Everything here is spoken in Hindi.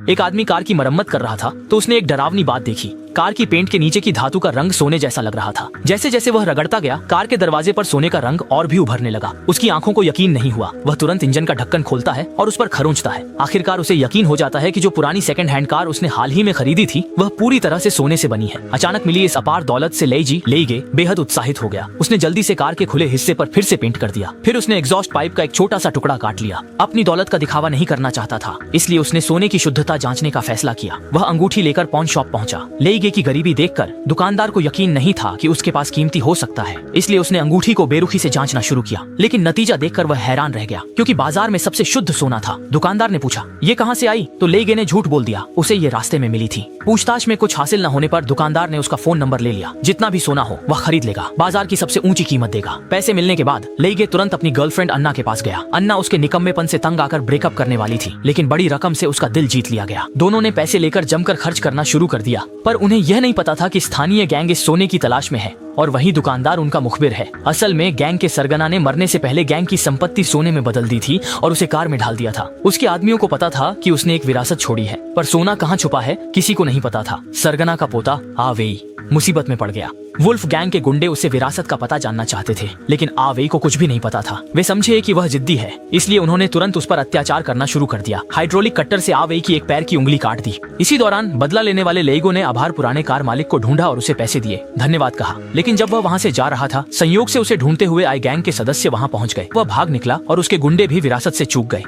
एक आदमी कार की मरम्मत कर रहा था तो उसने एक डरावनी बात देखी। कार की पेंट के नीचे की धातु का रंग सोने जैसा लग रहा था। जैसे जैसे वह रगड़ता गया, कार के दरवाजे पर सोने का रंग और भी उभरने लगा। उसकी आंखों को यकीन नहीं हुआ। वह तुरंत इंजन का ढक्कन खोलता है और उस पर खरोंचता है। आखिरकार उसे यकीन हो जाता है कि जो पुरानी सेकंड हैंड कार उसने हाल ही में खरीदी थी वह पूरी तरह से सोने से बनी है। अचानक मिली इस अपार दौलत से लेइगे बेहद उत्साहित हो गया। उसने जल्दी से कार के खुले हिस्से पर फिर से पेंट कर दिया। फिर उसने एग्जॉस्ट पाइप का एक छोटा सा टुकड़ा काट लिया। अपनी दौलत का दिखावा नहीं करना चाहता था, इसलिए उसने सोने की शुद्धता जांचने का फैसला किया। वह अंगूठी लेकर पॉन शॉप पहुंचा। लेइगे की गरीबी देखकर दुकानदार को यकीन नहीं था कि उसके पास कीमती हो सकता है, इसलिए उसने अंगूठी को बेरुखी से जांचना शुरू किया। लेकिन नतीजा देखकर वह हैरान रह गया, क्योंकि बाजार में सबसे शुद्ध सोना था। दुकानदार ने पूछा, ये कहां से आई? तो लेइगे ने झूठ बोल दिया, उसे ये रास्ते में मिली थी। पूछताछ में कुछ हासिल न होने पर दुकानदार ने उसका फोन नंबर ले लिया। जितना भी सोना हो वह खरीद लेगा, बाजार की सबसे ऊंची कीमत देगा। पैसे मिलने के बाद लेइगे तुरंत अपनी गर्लफ्रेंड अन्ना के पास गया। अन्ना उसके निकम्मेपन से तंग आकर ब्रेकअप करने वाली थी, लेकिन बड़ी रकम से उसका दिल जीत लिया गया। दोनों ने पैसे लेकर जमकर खर्च करना शुरू कर दिया, पर उन्हें यह नहीं पता था कि स्थानीय गैंग इस सोने की तलाश में है और वही दुकानदार उनका मुखबिर है। असल में गैंग के सरगना ने मरने से पहले गैंग की संपत्ति सोने में बदल दी थी और उसे कार में ढाल दिया था। उसके आदमियों को पता था कि उसने एक विरासत छोड़ी है, पर सोना कहाँ छुपा है किसी को नहीं पता था। सरगना का पोता आवेई मुसीबत में पड़ गया। वुल्फ गैंग के गुंडे उससे विरासत का पता जानना चाहते थे, लेकिन आवेई को कुछ भी नहीं पता था। वे समझे कि वह जिद्दी है, इसलिए उन्होंने तुरंत उस पर अत्याचार करना शुरू कर दिया। हाइड्रोलिक कट्टर से आवेई की एक पैर की उंगली काट दी। इसी दौरान बदला लेने वाले लेइगो ने आभार पुराने कार मालिक को ढूंढा और उसे पैसे दिए, धन्यवाद कहा। लेकिन जब वह वहाँ से जा रहा था, संयोग से उसे ढूंढते हुए आए गैंग के सदस्य वहाँ पहुँच गए। वह भाग निकला और उसके गुंडे भी विरासत से चूक गए।